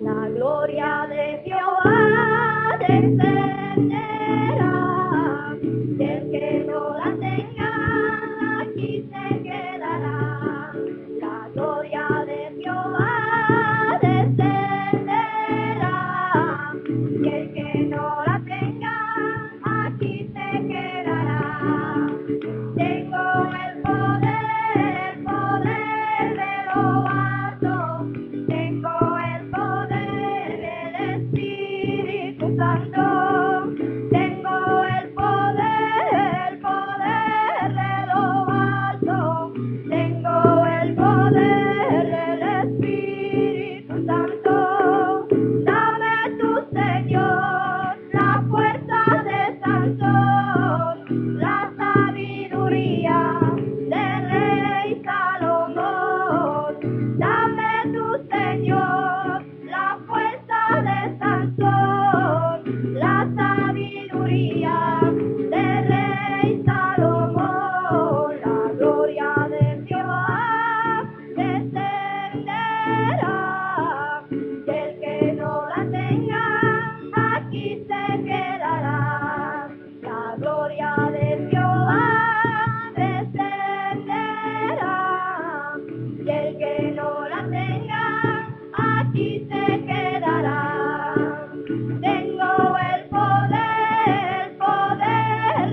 La gloria de Jehová descenderá, y el que no la tenga aquí se quedará. La gloria de Jehová descenderá, y el que no la tenga aquí se quedará. Tengo el poder de lo alto, tengo el poder del Espíritu Santo, tengo el poder de lo alto, tengo el poder del Espíritu Santo. Dame tu Señor la fuerza de Sansón, la sabiduría del rey Salomón. Dame tu Señor la fuerza de Sansón, la sabiduría del rey Salomón. La gloria de Jehová descenderá, y el que no la tenga aquí se quedará. La gloria de Jehová descenderá, y el que no la tenga aquí se quedará. Tengo el poder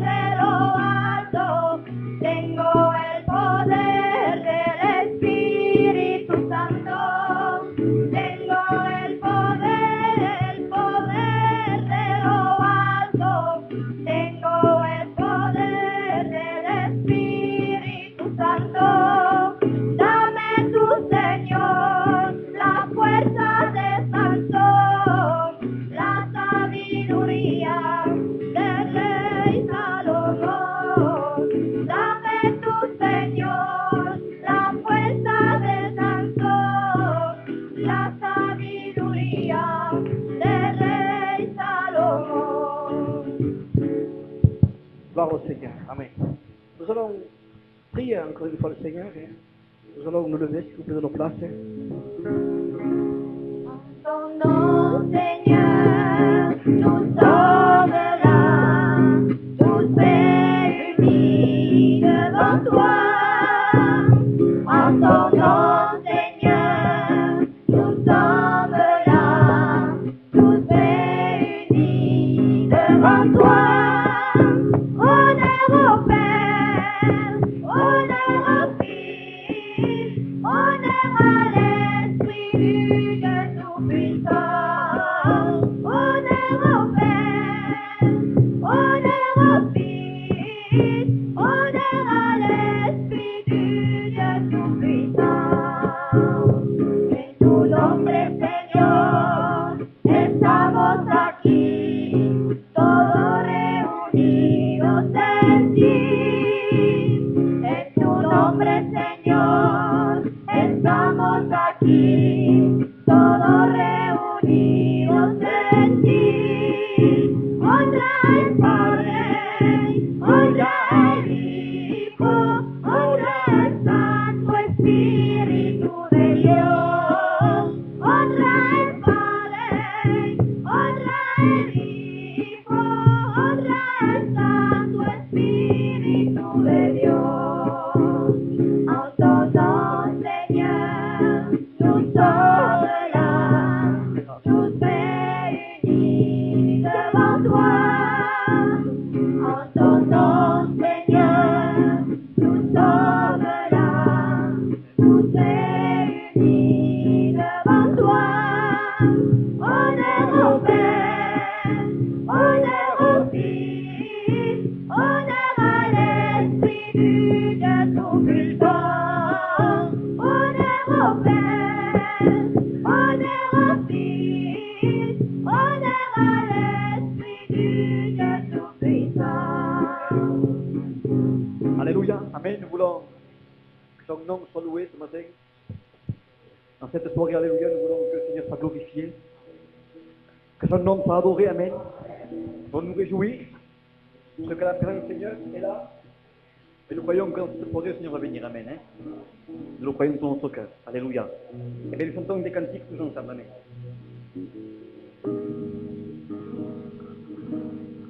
de lo alto, tengo el poder del Espíritu Santo, tengo el poder de lo alto, tengo el poder del Espíritu Santo. Dame tu Señor la fuerza de Sansón, la sabiduría del rey Salomón. Dame tu Señor la fuerza de Sansón, la sabiduría del rey Salomón. Gloire au Seigneur. Amen. Nous allons prier encore une fois le Seigneur. Nous allons nous lever, s'il vous plaît, de nos places. Ton nom, Seigneur, nous sauverons, tous réunis devant toi. En ton nom, Seigneur, nous sauverons, tous réunis devant toi. Honneur au Père, honneur au Fils, honneur à l'Esprit du Dieu Tout-Puissant. Honneur au Père, honneur au Fils, honneur à l'Esprit du Dieu Tout-Puissant. En tu nombre, Señor, estamos aquí, todos reunidos en ti. En tu nombre, Señor, estamos aquí, todos reunidos en ti. Honra al Padre, honra al Hijo, honra al Santo Espíritu de Dios. Honra al Padre, honra al Hijo, honra al Santo Espíritu de Dios. En ton nom, Seigneur, nous sauverons, tous réunis devant toi. En ton nom, Seigneur, nous sauverons, tous réunis devant toi. Honneur au Père, honneur au Fils, honneur à l'Esprit du Dieu Tout-Puissant. Honneur au Père, honneur au Fils, honneur à l'Esprit du Dieu Tout-Puissant. Alléluia. Amen. Nous voulons que son nom soit loué ce matin. Dans cette soirée, Alléluia, nous voulons que le Seigneur soit glorifié. Que son nom soit adoré. Amen. Nous nous réjouir. Parce que la présence du Seigneur est là. Et nous croyons que dans cette soirée, le Seigneur va venir. Amen. Hein? Nous le croyons dans notre cœur. Alléluia. Et bien, nous chantons des cantiques tous ensemble. Amen.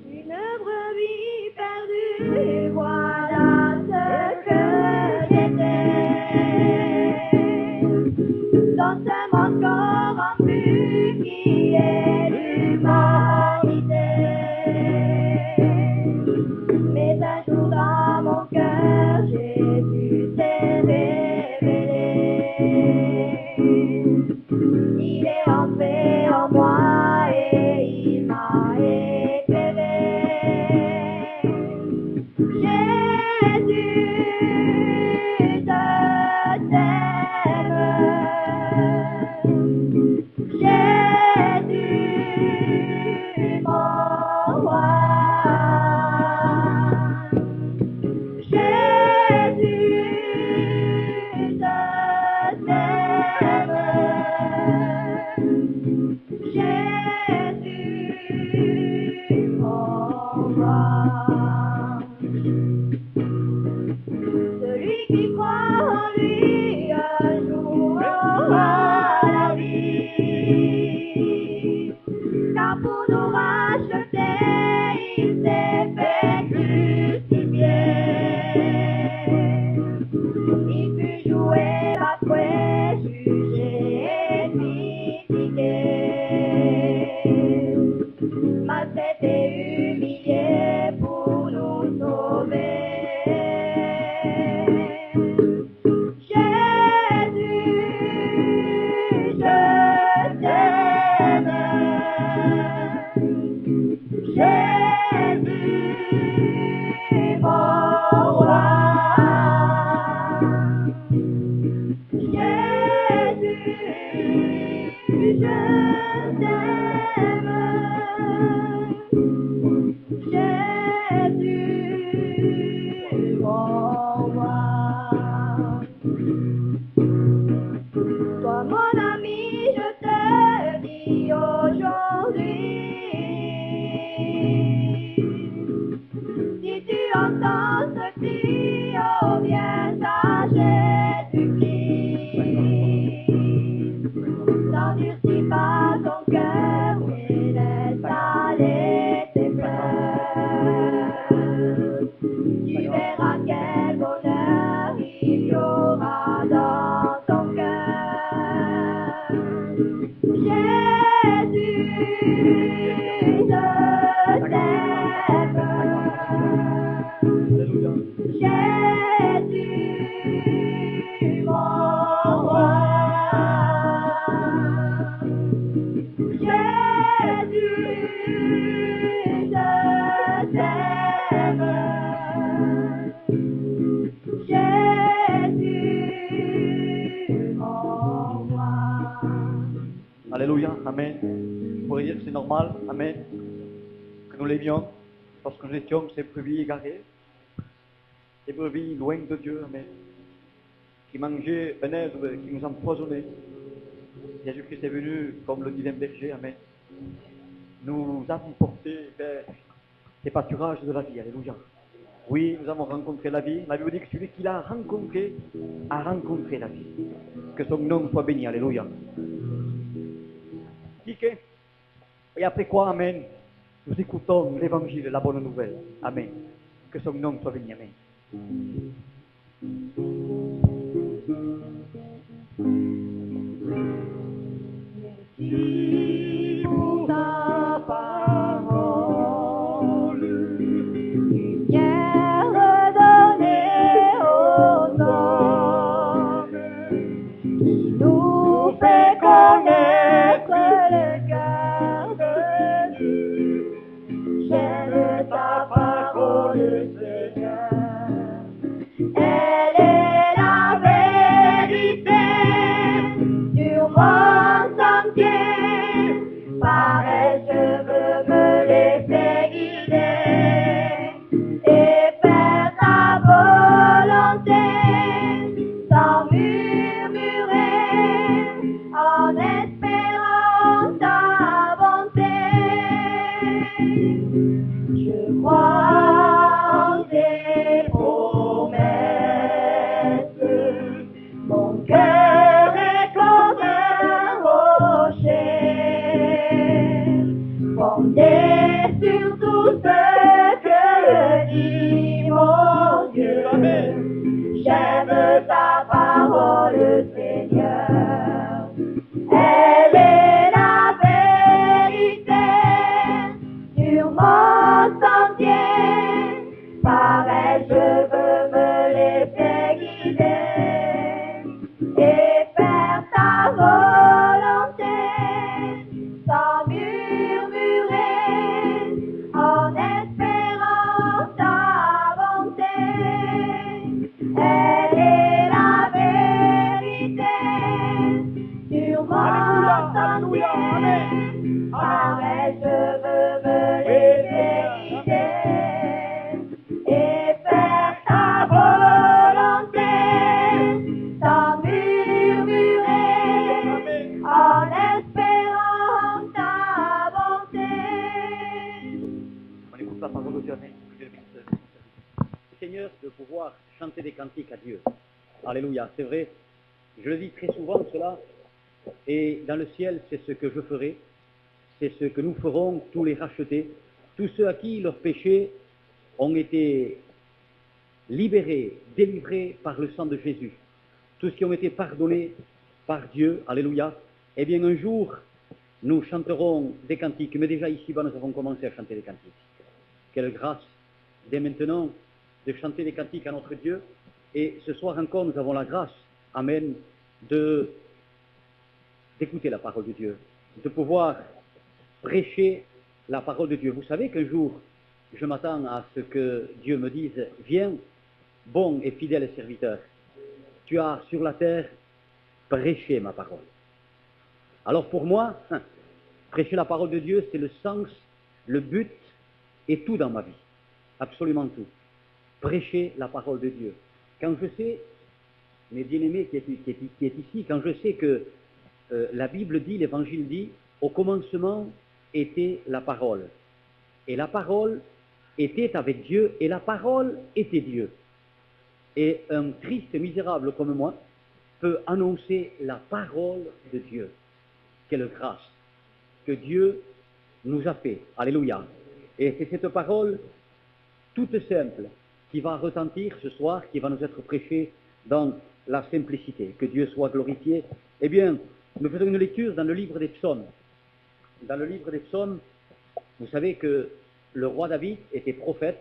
Une brebis perdue, voilà ce que j'étais. Dans ce monde corrompu qui est l'humanité. Mais un jour dans mon cœur, Jésus s'est révélé. Il est entré en moi et il m'a éclairé. Jésus, je t'aime. Jésus, mon roi. Jésus, je t'aime. Jésus, mon roi. Celui qui croit en lui un jour aura la vie. Car pour nous racheter, il s'est fait crucifier. Il fut joué, bafoué, jugé et critiqué. Maltraité, humilié pour nous sauver. Jésus, je t'aime. Jésus, mon roi. Jésus, je t'aime. Jésus, mon roi. Toi, mon ami, je te dis aujourd'hui, si tu entends ce cri, oh viens à Jésus-Christ. N'endurcis pas ton cœur, mais laisse aller tes pleurs. Tu verras quel bonheur il y aura dans ton cœur. Jésus, je t'aime. Alléluia. Jésus, mon roi. Jésus, je t'aime. Jésus, mon roi. Alléluia. Amen. Vous pourriez dire que c'est normal. Amen. Que nous l'aimions. Parce que nous étions ces brebis égarées. Des brebis loin de Dieu. Amen. Qui mangeaient un herbe qui nous empoisonnait. Jésus-Christ est venu comme le divin berger. Amen. Nous avons porté vers les pâturages de la vie. Alléluia. Oui, nous avons rencontré la vie. La Bible dit que celui qui l'a rencontré a rencontré la vie. Que son nom soit béni. Alléluia. Et après quoi, Amen, nous écoutons l'évangile, la bonne nouvelle. Amen. Que son nom soit béni. Amen. Merci pour ta parole, lumière donnée aux hommes, qui nous fait connaître le cœur de Dieu. J'aime ta parole, Seigneur, elle est Seigneur de pouvoir chanter des cantiques à Dieu. Alléluia, c'est vrai. Je le dis très souvent cela. Et dans le ciel, c'est ce que je ferai. C'est ce que nous ferons, tous les rachetés. Tous ceux à qui leurs péchés ont été libérés, délivrés par le sang de Jésus. Tous qui ont été pardonnés par Dieu. Alléluia. Eh bien, un jour, nous chanterons des cantiques. Mais déjà ici-bas, nous avons commencé à chanter des cantiques. Quelle grâce, dès maintenant, de chanter des cantiques à notre Dieu. Et ce soir encore, nous avons la grâce, amen, d'écouter la parole de Dieu, de pouvoir prêcher la parole de Dieu. Vous savez qu'un jour, je m'attends à ce que Dieu me dise, viens, bon et fidèle serviteur, tu as sur la terre prêché ma parole. Alors pour moi, prêcher la parole de Dieu, c'est le sens, le but et tout dans ma vie. Absolument tout. Prêcher la parole de Dieu. Quand je sais, mes bien-aimés qui est ici, quand je sais que la Bible dit, l'Évangile dit, au commencement était la parole. Et la parole était avec Dieu, et la parole était Dieu. Et un triste misérable comme moi peut annoncer la parole de Dieu. Quelle grâce que Dieu nous a fait. Alléluia. Et c'est cette parole toute simple qui va retentir ce soir, qui va nous être prêchée dans la simplicité. Que Dieu soit glorifié. Eh bien, nous faisons une lecture dans le livre des psaumes. Dans le livre des psaumes, vous savez que le roi David était prophète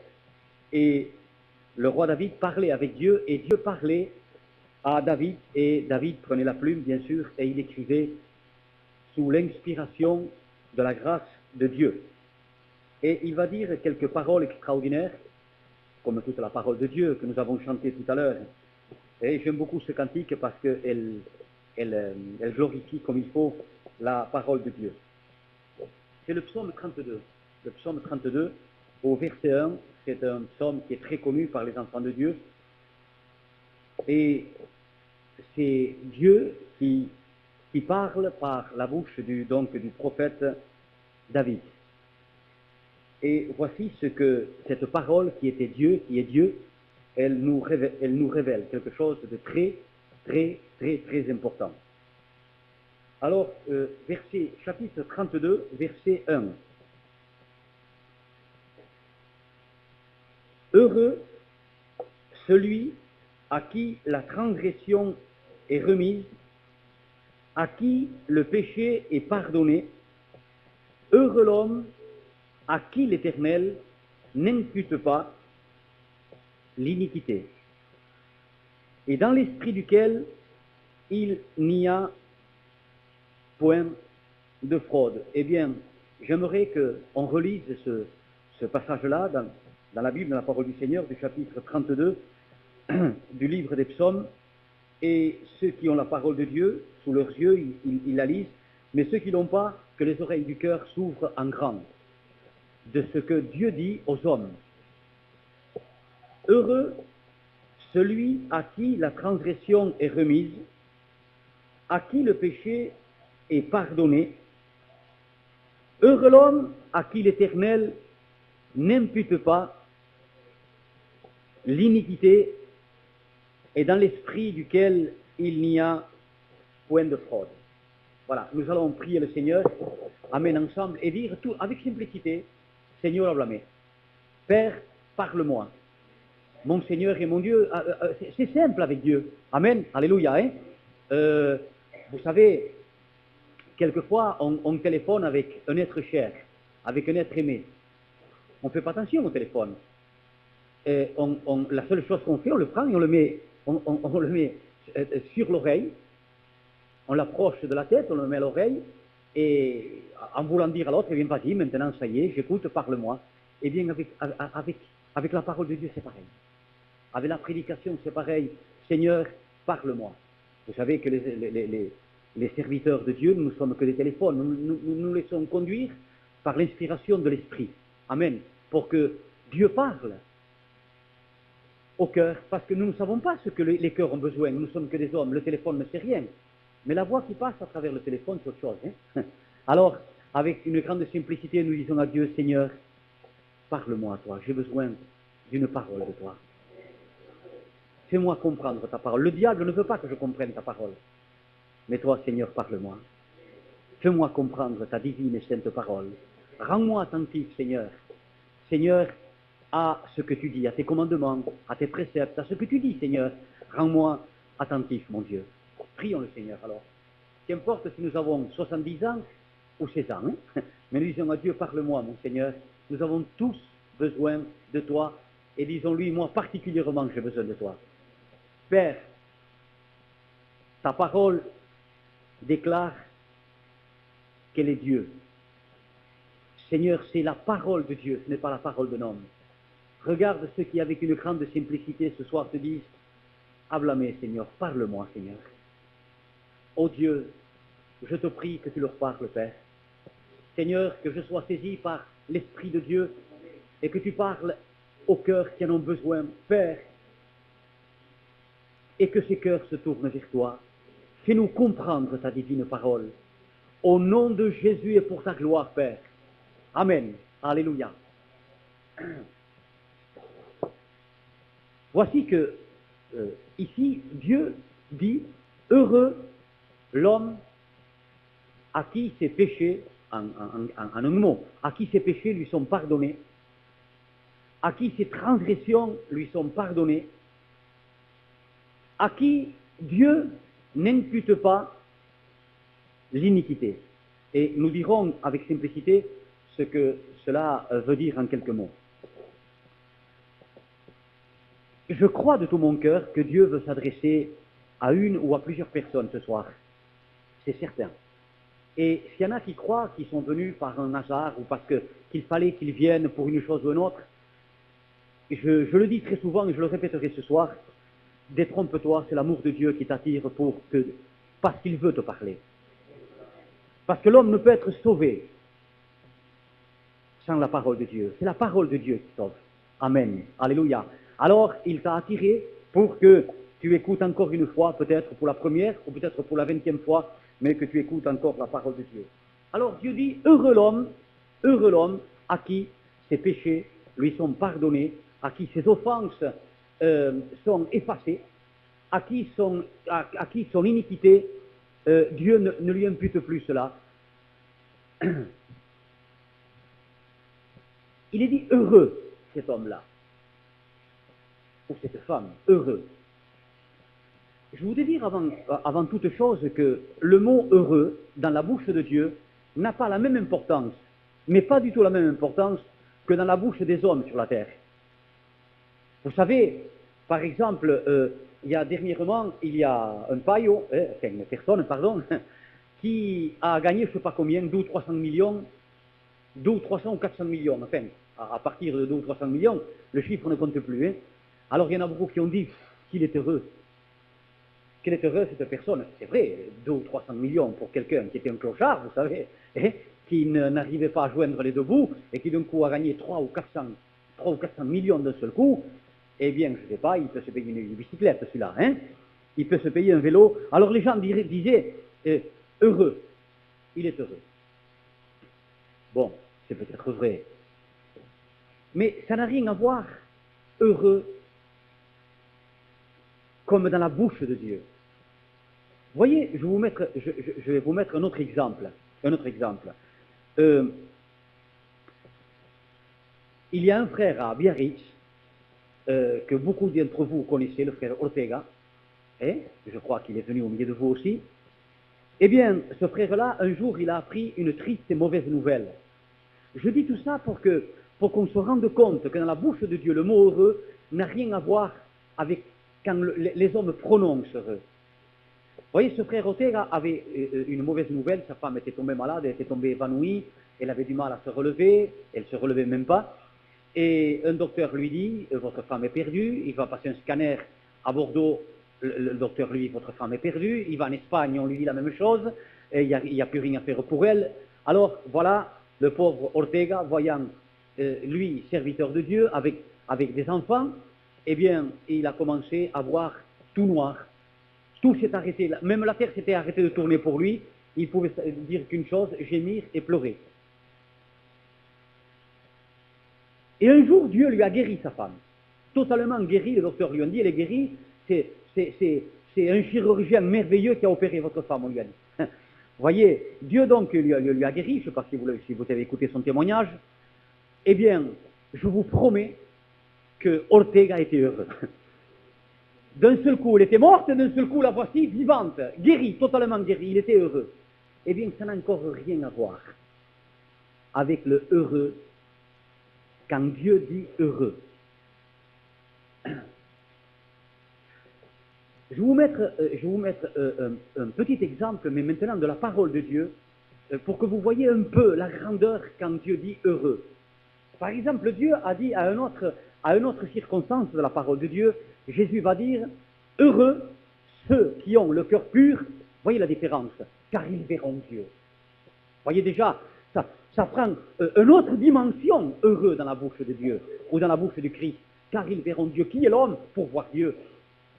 et le roi David parlait avec Dieu et Dieu parlait à David et David prenait la plume, bien sûr, et il écrivait sous l'inspiration de la grâce de Dieu. Et il va dire quelques paroles extraordinaires, comme toute la parole de Dieu que nous avons chantée tout à l'heure. Et j'aime beaucoup ce cantique parce qu'elle glorifie comme il faut la parole de Dieu. C'est le psaume 32. Le psaume 32, au verset 1, c'est un psaume qui est très connu par les enfants de Dieu. Et c'est Dieu qui parle par la bouche du prophète David. Et voici ce que cette parole qui était Dieu, qui est Dieu, elle nous révèle quelque chose de très, très, très, très important. Alors, chapitre 32, verset 1. Heureux celui à qui la transgression est remise, à qui le péché est pardonné. Heureux l'homme à qui l'Éternel n'impute pas l'iniquité, et dans l'esprit duquel il n'y a point de fraude. Eh bien, j'aimerais qu'on relise ce passage-là dans la Bible, dans la parole du Seigneur, du chapitre 32 du livre des psaumes, et ceux qui ont la parole de Dieu sous leurs yeux, ils la lisent, mais ceux qui n'ont pas, que les oreilles du cœur s'ouvrent en grand de ce que Dieu dit aux hommes. Heureux celui à qui la transgression est remise, à qui le péché est pardonné. Heureux l'homme à qui l'Éternel n'impute pas l'iniquité et dans l'esprit duquel il n'y a point de fraude. Voilà, nous allons prier le Seigneur, amen, ensemble, et dire tout avec simplicité, Seigneur à blâmer. Père, parle-moi. Mon Seigneur et mon Dieu, c'est simple avec Dieu. Amen, alléluia. Hein? Vous savez, quelquefois, on téléphone avec un être cher, avec un être aimé. On ne fait pas attention au téléphone. Et la seule chose qu'on fait, on le prend et on le met sur l'oreille, on l'approche de la tête, on le met à l'oreille, et en voulant dire à l'autre, eh bien vas-y, maintenant ça y est, j'écoute, parle-moi. Eh bien avec la parole de Dieu, c'est pareil. Avec la prédication, c'est pareil. Seigneur, parle-moi. Vous savez que les serviteurs de Dieu, nous ne sommes que des téléphones. Nous nous laissons conduire par l'inspiration de l'Esprit. Amen. Pour que Dieu parle au cœur, parce que nous ne savons pas ce que les cœurs ont besoin. Nous ne sommes que des hommes. Le téléphone ne sait rien. Mais la voix qui passe à travers le téléphone, c'est autre chose. Hein. Alors, avec une grande simplicité, nous disons à Dieu, Seigneur, parle-moi à toi. J'ai besoin d'une parole de toi. fais-moi comprendre ta parole. Le diable ne veut pas que je comprenne ta parole. Mais toi, Seigneur, parle-moi. Fais-moi comprendre ta divine et sainte parole. Rends-moi attentif, Seigneur. Seigneur, à ce que tu dis, à tes commandements, à tes préceptes, à ce que tu dis, Seigneur. Rends-moi attentif, mon Dieu. Prions le Seigneur, alors. Qu'importe si nous avons 70 ans ou 16 ans, hein, mais nous disons à Dieu, parle-moi, mon Seigneur. Nous avons tous besoin de toi, et disons-lui, moi particulièrement, j'ai besoin de toi. Père, ta parole déclare qu'elle est Dieu. Seigneur, c'est la parole de Dieu, ce n'est pas la parole d'un homme. Regarde ceux qui, avec une grande simplicité, ce soir te disent, háblame, Seigneur, parle-moi, Seigneur. Ô Dieu, je te prie que tu leur parles, Père. Seigneur, que je sois saisi par l'Esprit de Dieu et que tu parles aux cœurs qui en ont besoin, Père, et que ces cœurs se tournent vers toi. Fais-nous comprendre ta divine parole. Au nom de Jésus et pour ta gloire, Père. Amen. Alléluia. Voici que, ici, Dieu dit, heureux l'homme à qui ses péchés, en un mot, à qui ses péchés lui sont pardonnés, à qui ses transgressions lui sont pardonnées, à qui Dieu n'impute pas l'iniquité. Et nous dirons avec simplicité ce que cela veut dire en quelques mots. Je crois de tout mon cœur que Dieu veut s'adresser à une ou à plusieurs personnes ce soir. C'est certain. Et s'il y en a qui croient qu'ils sont venus par un hasard ou parce qu'il fallait qu'ils viennent pour une chose ou une autre, je le dis très souvent et je le répéterai ce soir, détrompe-toi, c'est l'amour de Dieu qui t'attire parce qu'il veut te parler. Parce que l'homme ne peut être sauvé sans la parole de Dieu. C'est la parole de Dieu qui sauve. Amen. Alléluia. Alors, il t'a attiré pour que tu écoutes encore une fois, peut-être pour la première ou peut-être pour la 20e fois, mais que tu écoutes encore la parole de Dieu. Alors Dieu dit, heureux l'homme à qui ses péchés lui sont pardonnés, à qui ses offenses sont effacées, à qui son iniquité, Dieu ne lui impute plus cela. Il est dit heureux, cet homme-là, ou cette femme, heureux. Je voudrais dire avant toute chose que le mot heureux, dans la bouche de Dieu, n'a pas la même importance, mais pas du tout la même importance que dans la bouche des hommes sur la terre. Vous savez, par exemple, dernièrement, il y a un paillot, une personne, pardon, qui a gagné je ne sais pas combien, 2 ou 300 millions, 2 ou 300 ou 400 millions, enfin, à partir de 2 ou 300 millions, le chiffre ne compte plus. Hein. Alors il y en a beaucoup qui ont dit qu'il est heureux. Qu'il est heureux cette personne. C'est vrai, 2 ou 300 millions pour quelqu'un qui était un clochard, vous savez, qui n'arrivait pas à joindre les deux bouts et qui d'un coup a gagné 3 ou 400 millions d'un seul coup. Eh bien, je ne sais pas, il peut se payer une bicyclette, celui-là, hein. Il peut se payer un vélo. Alors les gens disaient, heureux, il est heureux. Bon, c'est peut-être vrai. Mais ça n'a rien à voir, heureux, comme dans la bouche de Dieu. Vous voyez, je vais vous mettre un autre exemple. Il y a un frère à Biarritz, que beaucoup d'entre vous connaissez, le frère Ortega, je crois qu'il est venu au milieu de vous aussi. Eh bien, ce frère-là, un jour, il a appris une triste et mauvaise nouvelle. Je dis tout ça pour qu'on se rende compte que dans la bouche de Dieu, le mot heureux n'a rien à voir avec quand les hommes prononcent heureux. Vous voyez, ce frère Ortega avait une mauvaise nouvelle, sa femme était tombée malade, elle était tombée évanouie, elle avait du mal à se relever, elle ne se relevait même pas. Et un docteur lui dit, votre femme est perdue, il va passer un scanner à Bordeaux, le docteur lui dit, votre femme est perdue, il va en Espagne, on lui dit la même chose, et il n'y a plus rien à faire pour elle. Alors voilà, le pauvre Ortega, voyant lui, serviteur de Dieu, avec des enfants, eh bien, il a commencé à voir tout noir. Tout s'est arrêté, même la terre s'était arrêtée de tourner pour lui, il pouvait dire qu'une chose, gémir et pleurer. Et un jour, Dieu lui a guéri sa femme. Totalement guéri, le docteur lui a dit, elle est guérie, c'est un chirurgien merveilleux qui a opéré votre femme, on lui a dit. Vous voyez, Dieu donc lui a guéri, je ne sais pas si vous avez écouté son témoignage. Eh bien, je vous promets que Ortega était heureux. D'un seul coup, elle était morte, et d'un seul coup, la voici vivante, guérie, totalement guérie, il était heureux. Eh bien, ça n'a encore rien à voir avec le heureux quand Dieu dit heureux. Je vais vous mettre un petit exemple, mais maintenant de la parole de Dieu, pour que vous voyez un peu la grandeur quand Dieu dit heureux. Par exemple, Dieu a dit à une autre circonstance de la parole de Dieu, Jésus va dire, heureux ceux qui ont le cœur pur, voyez la différence, car ils verront Dieu. Voyez déjà, ça prend une autre dimension, heureux dans la bouche de Dieu, ou dans la bouche du Christ, car ils verront Dieu. Qui est l'homme pour voir Dieu?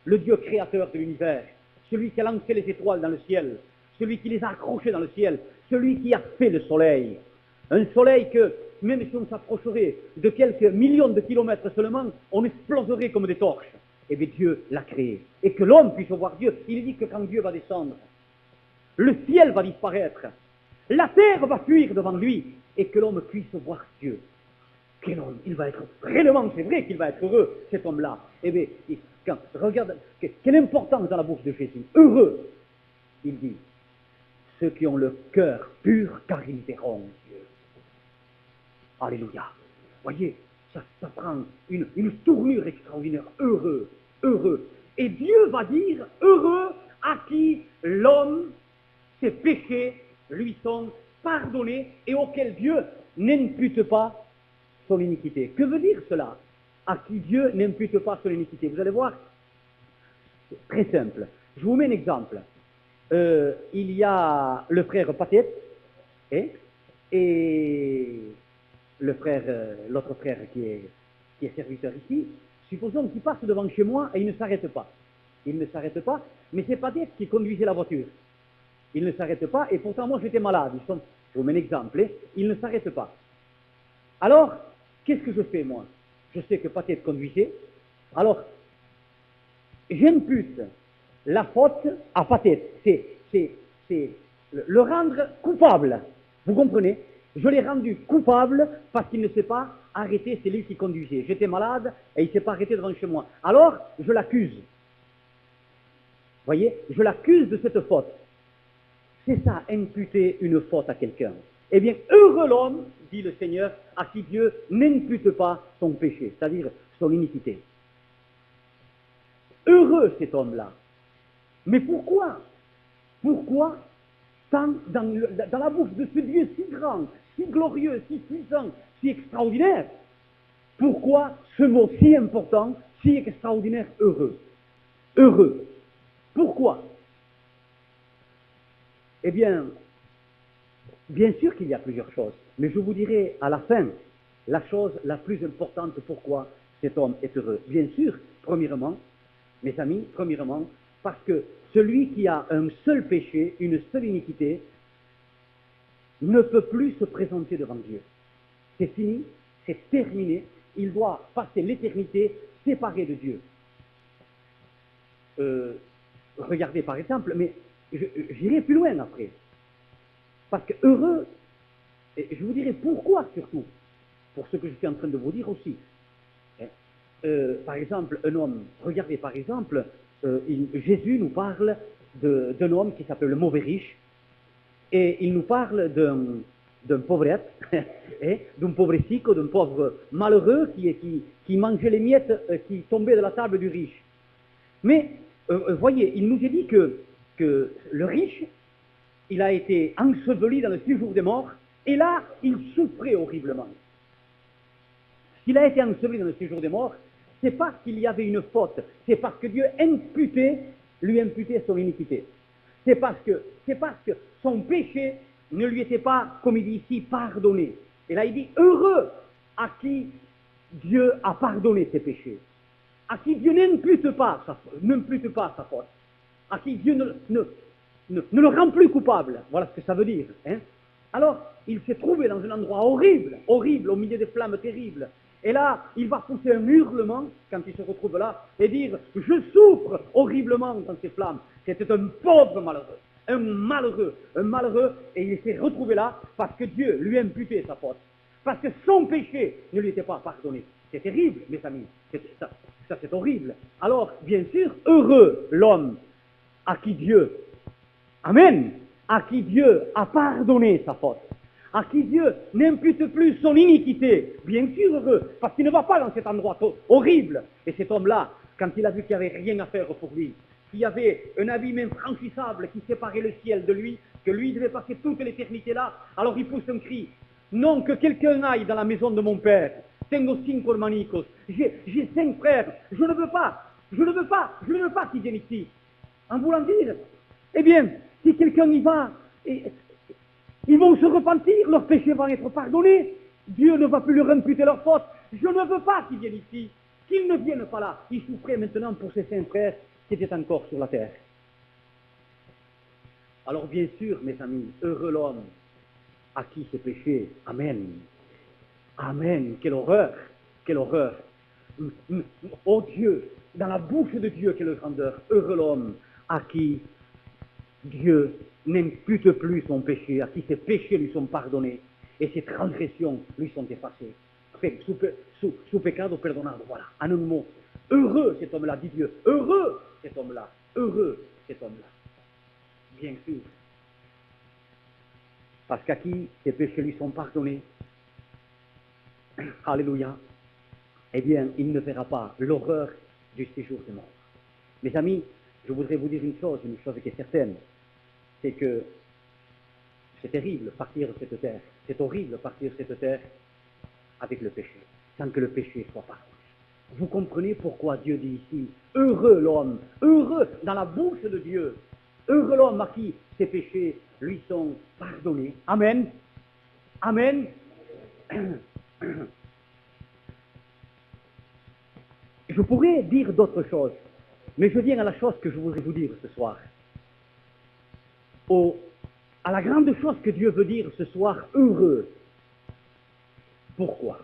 Le Dieu créateur de l'univers, celui qui a lancé les étoiles dans le ciel, celui qui les a accrochées dans le ciel, celui qui a fait le soleil. Un soleil que, même si on s'approcherait de quelques millions de kilomètres seulement, on exploserait comme des torches. Eh bien, Dieu l'a créé. Et que l'homme puisse voir Dieu, il dit que quand Dieu va descendre, le ciel va disparaître, la terre va fuir devant lui, et que l'homme puisse voir Dieu. Quel homme, il va être, réellement, c'est vrai qu'il va être heureux, cet homme-là. Eh bien, regarde, quelle importance dans la bouche de Jésus. Heureux, il dit, ceux qui ont le cœur pur, car ils verront Dieu. Alléluia. Voyez, ça prend une tournure extraordinaire. Heureux, heureux. Et Dieu va dire, heureux à qui l'homme, ses péchés lui sont pardonnés et auquel Dieu n'impute pas son iniquité. Que veut dire cela? À qui Dieu n'impute pas son iniquité. Vous allez voir, c'est très simple. Je vous mets un exemple. Il y a le frère Patet et l'autre frère qui est serviteur ici. Supposons qu'il passe devant chez moi et il ne s'arrête pas. Il ne s'arrête pas, mais c'est Patet qui conduisait la voiture. Il ne s'arrête pas, et pourtant moi j'étais malade. Je vous mets un exemple, il ne s'arrête pas. Alors, qu'est-ce que je fais moi? Je sais que Patet conduisait. Alors, j'impute la faute à Patet. C'est le rendre coupable. Vous comprenez? Je l'ai rendu coupable parce qu'il ne s'est pas arrêté, c'est lui qui conduisait. J'étais malade et il ne s'est pas arrêté devant chez moi. Alors, je l'accuse. Voyez? Je l'accuse de cette faute. C'est ça, imputer une faute à quelqu'un. Eh bien, heureux l'homme, dit le Seigneur, à qui Dieu n'impute pas son péché, c'est-à-dire son iniquité. Heureux cet homme-là. Mais pourquoi? Pourquoi dans la bouche de ce Dieu si grand, si glorieux, si puissant, si extraordinaire, pourquoi ce mot si important, si extraordinaire, heureux? Heureux. Pourquoi? Eh bien, bien sûr qu'il y a plusieurs choses, mais je vous dirai à la fin la chose la plus importante pourquoi cet homme est heureux. Bien sûr, premièrement, mes amis, premièrement, parce que celui qui a un seul péché, une seule iniquité, ne peut plus se présenter devant Dieu. C'est fini, c'est terminé, il doit passer l'éternité séparé de Dieu. Regardez par exemple, mais j'irai plus loin après. Parce que heureux, et je vous dirai pourquoi surtout, pour ce que je suis en train de vous dire aussi. Par exemple, un homme, regardez par exemple, Jésus nous parle d'un homme qui s'appelle le mauvais riche, et il nous parle d'un pauvrette, d'un pauvrecito, d'un pauvre malheureux qui mangeait les miettes qui tombaient de la table du riche. Mais, voyez, il nous est dit que le riche, il a été enseveli dans le séjour des morts, et là, il souffrait horriblement. S'il a été enseveli dans le séjour des morts, c'est parce qu'il y avait une faute, c'est parce que Dieu lui imputait son iniquité. C'est parce que son péché ne lui était pas, comme il dit ici, pardonné. Et là, il dit, heureux à qui Dieu a pardonné ses péchés, à qui Dieu n'impute pas sa faute, à qui Dieu ne le rend plus coupable. Voilà ce que ça veut dire. Alors, il s'est trouvé dans un endroit horrible, au milieu des flammes terribles. Et là, il va pousser un hurlement quand il se retrouve là et dire « Je souffre horriblement dans ces flammes ». C'était un pauvre malheureux, un malheureux, et il s'est retrouvé là parce que Dieu lui a imputé sa faute, parce que son péché ne lui était pas pardonné. C'est terrible, mes amis, ça c'est horrible. Alors, bien sûr, heureux l'homme à qui Dieu, amen, à qui Dieu a pardonné sa faute, à qui Dieu n'impute plus son iniquité, bien sûr heureux, parce qu'il ne va pas dans cet endroit horrible. Et cet homme-là, quand il a vu qu'il n'y avait rien à faire pour lui, qu'il y avait un abîme infranchissable qui séparait le ciel de lui, que lui devait passer toute l'éternité là, alors il pousse un cri. Non, que quelqu'un aille dans la maison de mon père. Tengo cinco hermanicos. J'ai 5 frères. Je ne veux pas qu'ils viennent ici. En voulant dire, eh bien, si quelqu'un y va, ils vont se repentir, leurs péchés vont être pardonnés, Dieu ne va plus leur imputer leur faute. Je ne veux pas qu'ils viennent ici, qu'ils ne viennent pas là. Il souffrait maintenant pour ses 5 frères qui étaient encore sur la terre. Alors bien sûr, mes amis, heureux l'homme à qui ces péchés, amen, amen, quelle horreur, quelle horreur. Oh Dieu, dans la bouche de Dieu, quelle grandeur, heureux l'homme à qui Dieu n'impute plus son péché, à qui ses péchés lui sont pardonnés et ses transgressions lui sont effacées. Su pecado perdonado, voilà, en un mot. Heureux cet homme-là, dit Dieu, heureux cet homme-là, heureux cet homme-là. Bien sûr. Parce qu'à qui ses péchés lui sont pardonnés, alléluia, eh bien, il ne verra pas l'horreur du séjour des morts. Mes amis, je voudrais vous dire une chose qui est certaine, c'est que c'est terrible partir de cette terre, c'est horrible partir de cette terre avec le péché, sans que le péché soit pardonné. Vous comprenez pourquoi Dieu dit ici, heureux l'homme, heureux dans la bouche de Dieu, heureux l'homme à qui ses péchés lui sont pardonnés. Amen. Amen. Je pourrais dire d'autres choses, mais je viens à la chose que je voudrais vous dire ce soir. À la grande chose que Dieu veut dire ce soir, heureux. Pourquoi?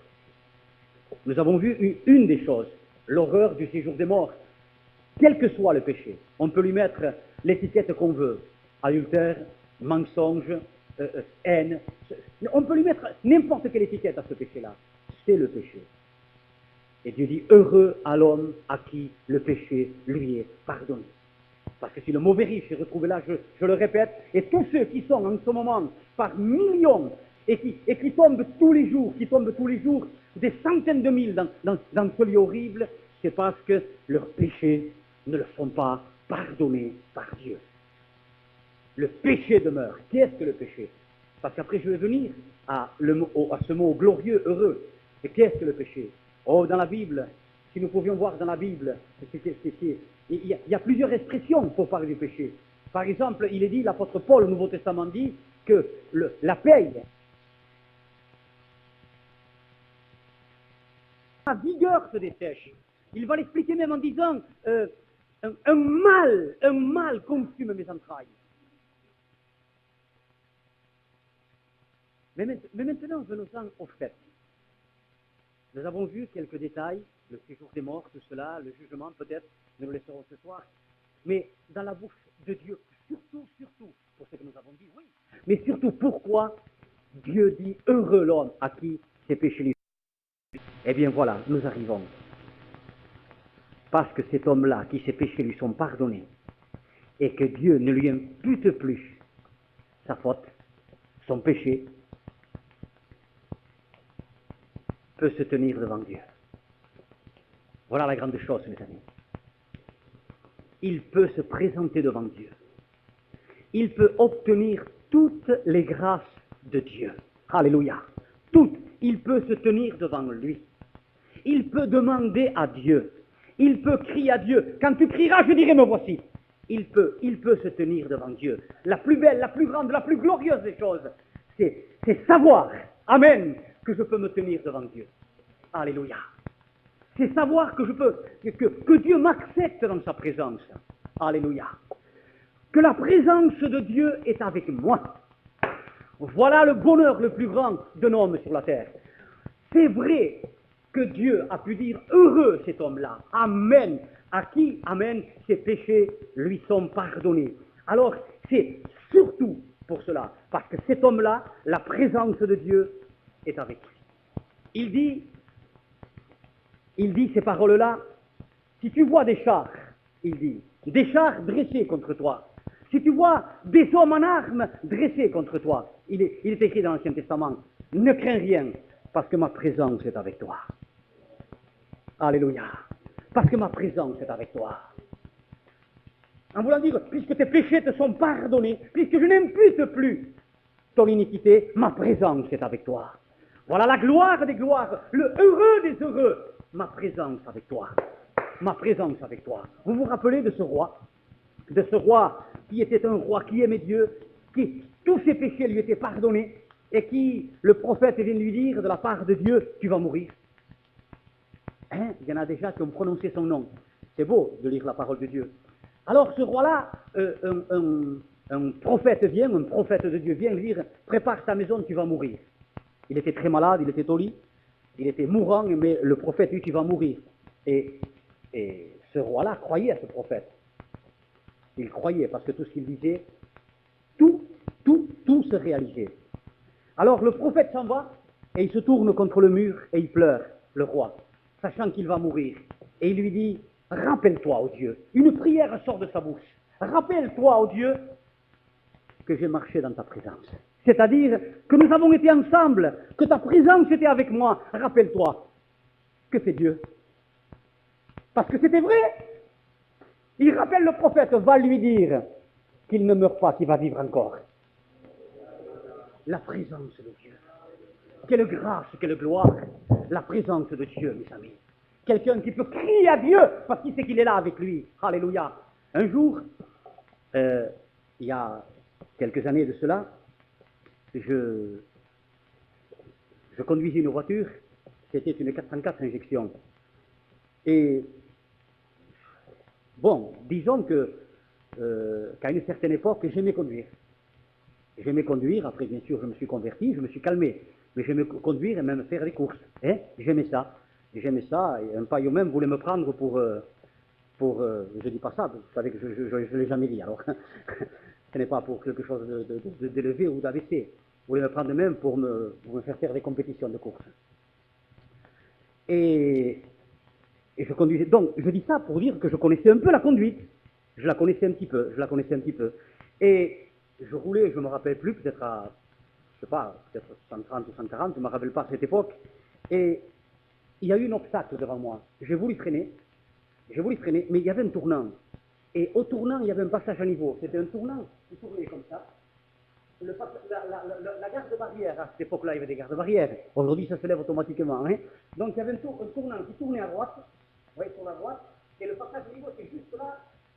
Nous avons vu une des choses, l'horreur du séjour des morts. Quel que soit le péché, on peut lui mettre l'étiquette qu'on veut. Adultère, mensonge, haine. On peut lui mettre n'importe quelle étiquette à ce péché-là. C'est le péché. Et Dieu dit, heureux à l'homme à qui le péché lui est pardonné. Parce que si le mauvais riche est retrouvé là, je le répète, et tous ceux qui sont en ce moment par millions et qui tombent tous les jours, des centaines de mille dans ce lieu horrible, c'est parce que leurs péchés ne le sont pas pardonnés par Dieu. Le péché demeure. Qu'est-ce que le péché? Parce qu'après je vais venir à ce mot glorieux, heureux. Et qu'est-ce que le péché? Oh, dans la Bible, si nous pouvions voir dans la Bible, il y a plusieurs expressions pour parler du péché. Par exemple, il est dit, l'apôtre Paul au Nouveau Testament dit que la paye, la vigueur se dessèche. Il va l'expliquer même en disant un mal consume mes entrailles. Mais maintenant, venons-en au fait. Nous avons vu quelques détails, le séjour des morts, tout cela, le jugement peut-être, nous le laisserons ce soir. Mais dans la bouche de Dieu, surtout, pour ce que nous avons dit, oui. Mais surtout, pourquoi Dieu dit heureux l'homme à qui ses péchés lui sont. Eh bien voilà, nous arrivons. Parce que cet homme-là, qui ses péchés lui sont pardonnés, et que Dieu ne lui impute plus sa faute, son péché, peut se tenir devant Dieu. Voilà la grande chose, mes amis. Il peut se présenter devant Dieu. Il peut obtenir toutes les grâces de Dieu. Alléluia. Toutes. Il peut se tenir devant lui. Il peut demander à Dieu. Il peut crier à Dieu. Quand tu crieras, je dirai, me voici. Il peut se tenir devant Dieu. La plus belle, la plus grande, la plus glorieuse des choses, c'est savoir, amen, que je peux me tenir devant Dieu. Alléluia. C'est savoir que Dieu m'accepte dans sa présence. Alléluia. Que la présence de Dieu est avec moi. Voilà le bonheur le plus grand d'un homme sur la terre. C'est vrai que Dieu a pu dire heureux cet homme-là. Amen. À qui, amen, ses péchés lui sont pardonnés. Alors, c'est surtout pour cela, parce que cet homme-là, la présence de Dieu est avec lui. Il dit ces paroles-là, si tu vois des chars, il dit, des chars dressés contre toi, si tu vois des hommes en armes dressés contre toi, il est écrit dans l'Ancien Testament, ne crains rien, parce que ma présence est avec toi. Alléluia. Parce que ma présence est avec toi. En voulant dire, puisque tes péchés te sont pardonnés, puisque je n'impute plus ton iniquité, ma présence est avec toi. Voilà la gloire des gloires, le heureux des heureux, ma présence avec toi. Ma présence avec toi. Vous vous rappelez de ce roi qui était un roi qui aimait Dieu, qui tous ses péchés lui étaient pardonnés, et qui, le prophète vient lui dire de la part de Dieu, tu vas mourir. Hein? Il y en a déjà qui ont prononcé son nom. C'est beau de lire la parole de Dieu. Alors ce roi-là, un prophète de Dieu vient lui dire, prépare ta maison, tu vas mourir. Il était très malade, il était au lit, il était mourant, mais le prophète dit, tu vas mourir. Et ce roi-là croyait à ce prophète. Il croyait, parce que tout ce qu'il disait, tout se réalisait. Alors le prophète s'en va, et il se tourne contre le mur, et il pleure, le roi, sachant qu'il va mourir. Et il lui dit, rappelle-toi, ô Dieu, une prière sort de sa bouche, rappelle-toi, ô Dieu, que j'ai marché dans ta présence. C'est-à-dire que nous avons été ensemble, que ta présence était avec moi. Rappelle-toi, que c'est Dieu. Parce que c'était vrai. Il rappelle le prophète, va lui dire qu'il ne meurt pas, qu'il va vivre encore. La présence de Dieu. Quelle grâce, quelle gloire. La présence de Dieu, mes amis. Quelqu'un qui peut crier à Dieu parce qu'il sait qu'il est là avec lui. Alléluia. Un jour, il y a quelques années de cela, je conduisais une voiture, c'était une 404 injection. Et bon, disons qu'à une certaine époque, j'aimais conduire. Après bien sûr je me suis converti, je me suis calmé. Mais j'aimais conduire et même faire des courses. Hein? J'aimais ça, et un paillot même voulait me prendre pour je dis pas ça, vous savez que je ne l'ai jamais dit, alors ce n'est pas pour quelque chose d'élevé ou d'abaissé. Vous voulez me prendre même pour me faire des compétitions de course. Et je conduisais. Donc, je dis ça pour dire que je connaissais un peu la conduite. Je la connaissais un petit peu. Et je roulais, je ne me rappelle plus, peut-être à, je sais pas, peut-être 130 ou 140, je ne me rappelle pas à cette époque. Et il y a eu un obstacle devant moi. J'ai voulu freiner, mais il y avait un tournant. Et au tournant, il y avait un passage à niveau. C'était un tournant qui tournait comme ça. La garde-barrière, à cette époque-là, il y avait des gardes-barrières. Aujourd'hui, ça se lève automatiquement. Hein. Donc, il y avait un tournant qui tournait à droite, vous voyez, sur la droite, et le passage à niveau était juste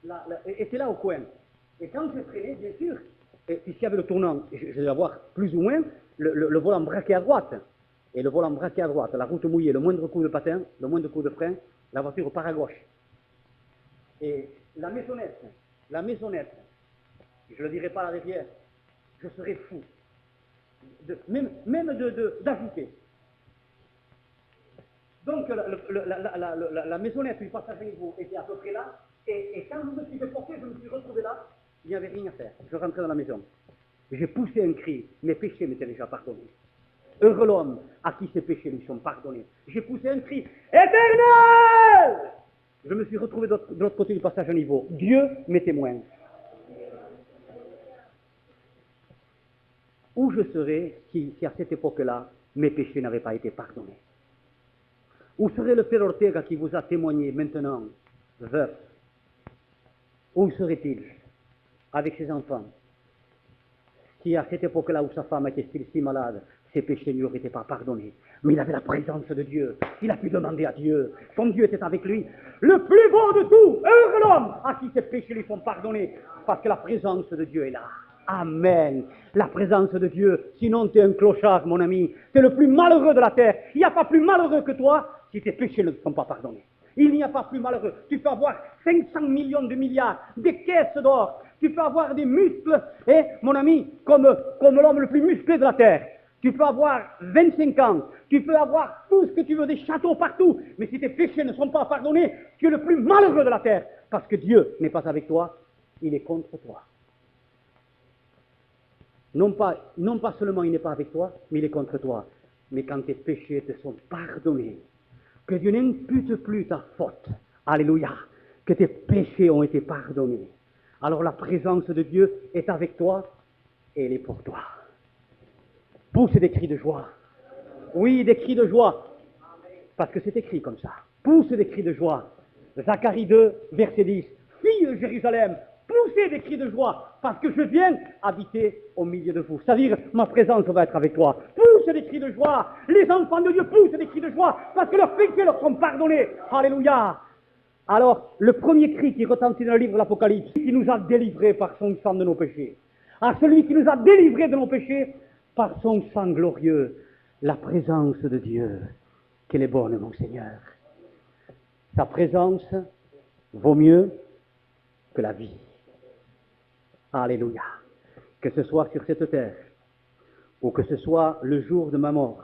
là, était là au coin. Et quand je freinais, bien sûr, puisqu'il y avait le tournant, je vais avoir plus ou moins le volant braqué à droite. Et le volant braqué à droite, la route mouillée, le moindre coup de patin, le moindre coup de frein, la voiture part à gauche. Et la maisonnette, je ne le dirai pas à la rivière, je serais fou, même d'ajouter. Donc la maisonnette du passage à niveau était à peu près là, et quand je me suis déporté, je me suis retrouvé là, il n'y avait rien à faire. Je rentrais dans la maison. J'ai poussé un cri, mes péchés m'étaient déjà pardonnés. Heureux l'homme à qui ses péchés lui sont pardonnés. J'ai poussé un cri, éternel! Je me suis retrouvé de l'autre côté du passage à niveau. Dieu m'est témoin. Où je serais si à cette époque-là, mes péchés n'avaient pas été pardonnés? Où serait le Père Ortega qui vous a témoigné maintenant, veuf? Où serait-il avec ses enfants? Si à cette époque-là où sa femme était si malade, ses péchés ne lui auraient été pas pardonnés. Mais il avait la présence de Dieu. Il a pu demander à Dieu. Son Dieu était avec lui. Le plus beau de tout, heureux l'homme à qui ses péchés lui sont pardonnés. Parce que la présence de Dieu est là. Amen. La présence de Dieu. Sinon, tu es un clochard, mon ami. Tu es le plus malheureux de la terre. Il n'y a pas plus malheureux que toi si tes péchés ne te sont pas pardonnés. Il n'y a pas plus malheureux. Tu peux avoir 500 millions de milliards, des caisses d'or. Tu peux avoir des muscles, mon ami, comme l'homme le plus musclé de la terre. Tu peux avoir 25 ans, tu peux avoir tout ce que tu veux, des châteaux partout, mais si tes péchés ne sont pas pardonnés, tu es le plus malheureux de la terre, parce que Dieu n'est pas avec toi, il est contre toi. Non pas seulement il n'est pas avec toi, mais il est contre toi. Mais quand tes péchés te sont pardonnés, que Dieu n'impute plus ta faute, alléluia, que tes péchés ont été pardonnés, alors la présence de Dieu est avec toi et elle est pour toi. Pousse des cris de joie. Oui, des cris de joie, parce que c'est écrit comme ça. Pousse des cris de joie. Zacharie 2, verset 10. Fille de Jérusalem, poussez des cris de joie, parce que je viens habiter au milieu de vous. C'est-à-dire, ma présence va être avec toi. Pousse des cris de joie. Les enfants de Dieu poussent des cris de joie, parce que leurs péchés leur sont pardonnés. Alléluia. Alors, le premier cri qui retentit dans le livre de l'Apocalypse, qui nous a délivrés par son sang de nos péchés, à celui qui nous a délivrés de nos péchés par son sang glorieux, la présence de Dieu, qu'elle est bonne, mon Seigneur. Sa présence vaut mieux que la vie. Alléluia. Que ce soit sur cette terre, ou que ce soit le jour de ma mort,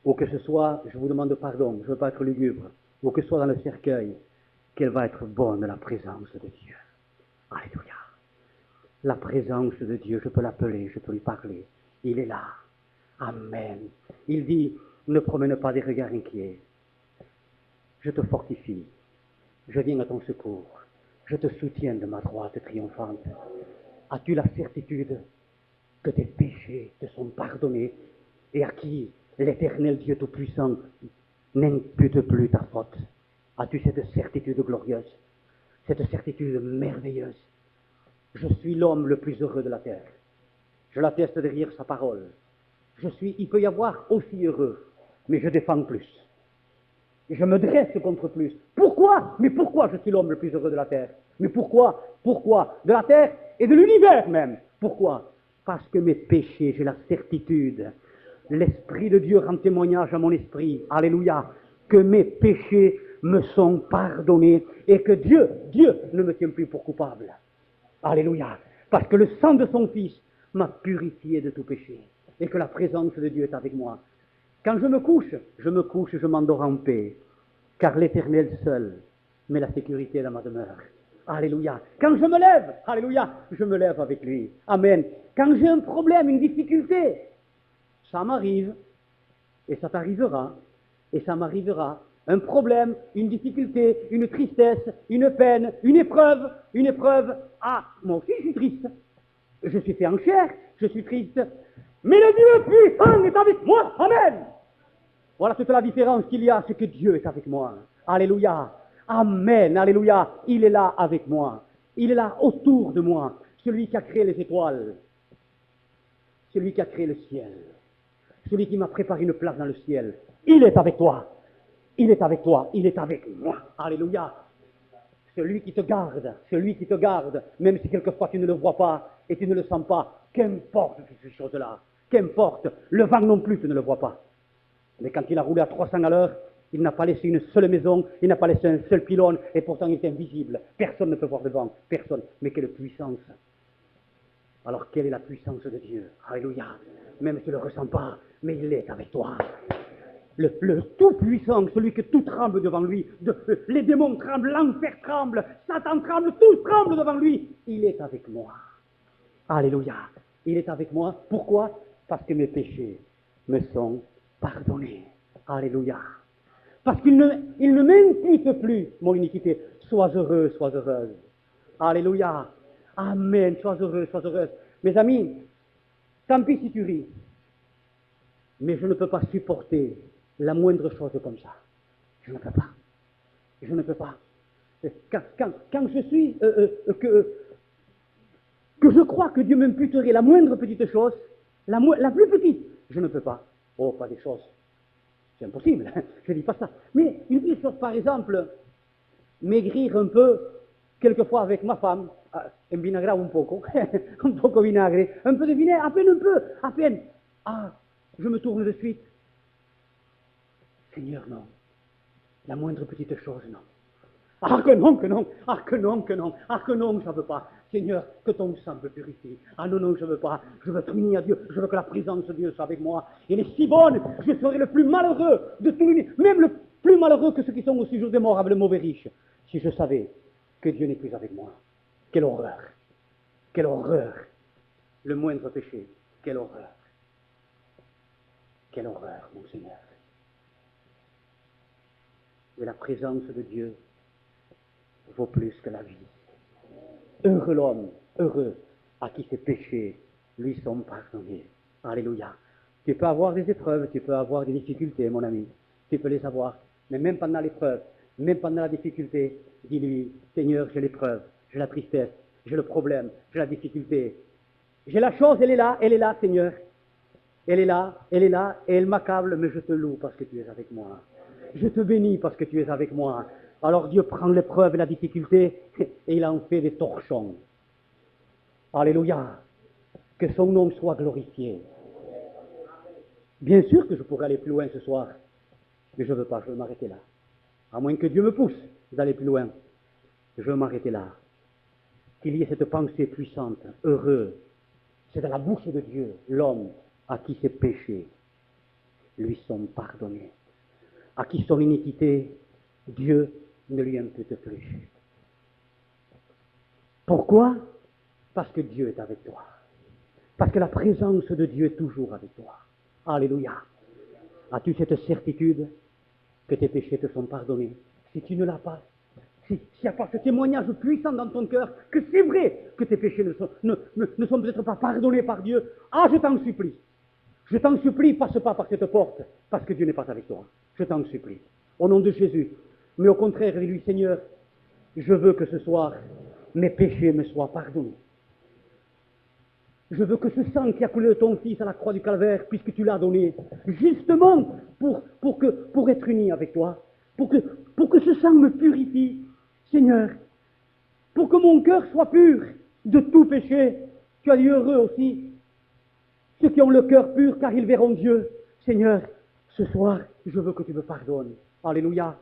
ou que ce soit, je vous demande pardon, je ne veux pas être lugubre, ou que ce soit dans le cercueil, qu'elle va être bonne, la présence de Dieu. Alléluia. La présence de Dieu, je peux l'appeler, je peux lui parler. Il est là. Amen. Il dit, ne promène pas des regards inquiets. Je te fortifie. Je viens à ton secours. Je te soutiens de ma droite triomphante. As-tu la certitude que tes péchés te sont pardonnés et à qui l'Éternel Dieu Tout-Puissant n'impute plus ta faute? As-tu cette certitude glorieuse, cette certitude merveilleuse? Je suis l'homme le plus heureux de la terre. Je l'atteste derrière sa parole. Il peut y avoir aussi heureux, mais je défends plus. Je me dresse contre plus. Pourquoi? Mais pourquoi je suis l'homme le plus heureux de la terre? Mais pourquoi? Pourquoi? De la terre et de l'univers même. Pourquoi? Parce que mes péchés, j'ai la certitude. L'Esprit de Dieu rend témoignage à mon esprit. Alléluia. Que mes péchés me sont pardonnés et que Dieu ne me tient plus pour coupable. Alléluia. Parce que le sang de son Fils m'a purifié de tout péché et que la présence de Dieu est avec moi. Quand je me couche, je m'endors en paix, car l'Éternel seul met la sécurité dans ma demeure. Alléluia. Quand je me lève, alléluia, je me lève avec lui. Amen. Quand j'ai un problème, une difficulté, ça m'arrive, et ça t'arrivera, et ça m'arrivera. Un problème, une difficulté, une tristesse, une peine, une épreuve. Ah, moi aussi je suis triste. Je suis fait en chair, je suis triste. Mais le Dieu puissant est avec moi. Amen. Voilà toute la différence qu'il y a, c'est que Dieu est avec moi. Alléluia. Amen. Alléluia. Il est là avec moi. Il est là autour de moi. Celui qui a créé les étoiles. Celui qui a créé le ciel. Celui qui m'a préparé une place dans le ciel. Il est avec toi. Il est avec toi. Il est avec moi. Alléluia. Celui qui te garde, même si quelquefois tu ne le vois pas et tu ne le sens pas, qu'importe ces choses-là, qu'importe, le vent non plus tu ne le vois pas. Mais quand il a roulé à 300 à l'heure, il n'a pas laissé une seule maison, il n'a pas laissé un seul pylône, et pourtant il est invisible. Personne ne peut voir le vent, personne. Mais quelle puissance! Alors quelle est la puissance de Dieu? Alléluia! Même si tu ne le ressens pas, mais il est avec toi. Le tout-puissant, celui que tout tremble devant lui, les démons tremblent, l'enfer tremble, Satan tremble, tous tremblent devant lui. Il est avec moi. Alléluia. Il est avec moi. Pourquoi? Parce que mes péchés me sont pardonnés. Alléluia. Parce qu'il ne m'impute plus mon iniquité. Sois heureux, sois heureuse. Alléluia. Amen. Sois heureux, sois heureuse. Mes amis, tant pis si tu ris. Mais je ne peux pas supporter la moindre chose comme ça. Je ne peux pas. Je ne peux pas. Quand je suis... que je crois que Dieu m'imputerait la moindre petite chose, la plus petite, je ne peux pas. Oh, pas des choses. C'est impossible. Je ne dis pas ça. Mais une petite chose, par exemple, maigrir un peu, quelquefois avec ma femme, envinagrar un poco vinagre, un peu de vinaigre, à peine. Ah, je me tourne de suite. Seigneur, non. La moindre petite chose, non. Ah que non, que non, ah que non, que non, ah que non, je ne veux pas. Seigneur, que ton sang me purifie. Ah non, non, je ne veux pas. Je veux t'unir à Dieu. Je veux que la présence de Dieu soit avec moi. Elle est si bonne, je serai le plus malheureux de tout l'univers, même le plus malheureux que ceux qui sont au séjour des morts avec le mauvais riche, si je savais que Dieu n'est plus avec moi. Quelle horreur, quelle horreur. Le moindre péché, quelle horreur. Quelle horreur, mon Seigneur. Et la présence de Dieu vaut plus que la vie. Heureux l'homme, heureux à qui ses péchés lui sont pardonnés. Alléluia. Tu peux avoir des épreuves, tu peux avoir des difficultés, mon ami. Tu peux les avoir. Mais même pendant l'épreuve, même pendant la difficulté, dis-lui, Seigneur, j'ai l'épreuve, j'ai la tristesse, j'ai le problème, j'ai la difficulté. J'ai la chose, elle est là, Seigneur. Elle est là, et elle m'accable, mais je te loue parce que tu es avec moi. Je te bénis parce que tu es avec moi. Alors Dieu prend l'épreuve et la difficulté et il en fait des torchons. Alléluia. Que son nom soit glorifié. Bien sûr que je pourrais aller plus loin ce soir, mais je ne veux pas, je veux m'arrêter là. À moins que Dieu me pousse d'aller plus loin, je veux m'arrêter là. Qu'il y ait cette pensée puissante, heureux. C'est dans la bouche de Dieu, l'homme à qui ses péchés lui sont pardonnés, à qui son iniquité, Dieu ne lui impute plus. Pourquoi? Parce que Dieu est avec toi. Parce que la présence de Dieu est toujours avec toi. Alléluia. As-tu cette certitude que tes péchés te sont pardonnés? Si tu ne l'as pas, s'il n'y a pas ce témoignage puissant dans ton cœur, que c'est vrai que tes péchés ne sont peut-être pas pardonnés par Dieu, ah, je t'en supplie. Je t'en supplie, passe pas par cette porte, parce que Dieu n'est pas avec toi. Je t'en supplie. Au nom de Jésus. Mais au contraire, dis-lui, Seigneur, je veux que ce soir, mes péchés me soient pardonnés. Je veux que ce sang qui a coulé de ton Fils à la croix du Calvaire, puisque tu l'as donné, justement pour être uni avec toi, pour que ce sang me purifie, Seigneur, pour que mon cœur soit pur de tout péché. Tu as dit heureux aussi ceux qui ont le cœur pur, car ils verront Dieu. Seigneur, ce soir, je veux que tu me pardonnes. Alléluia.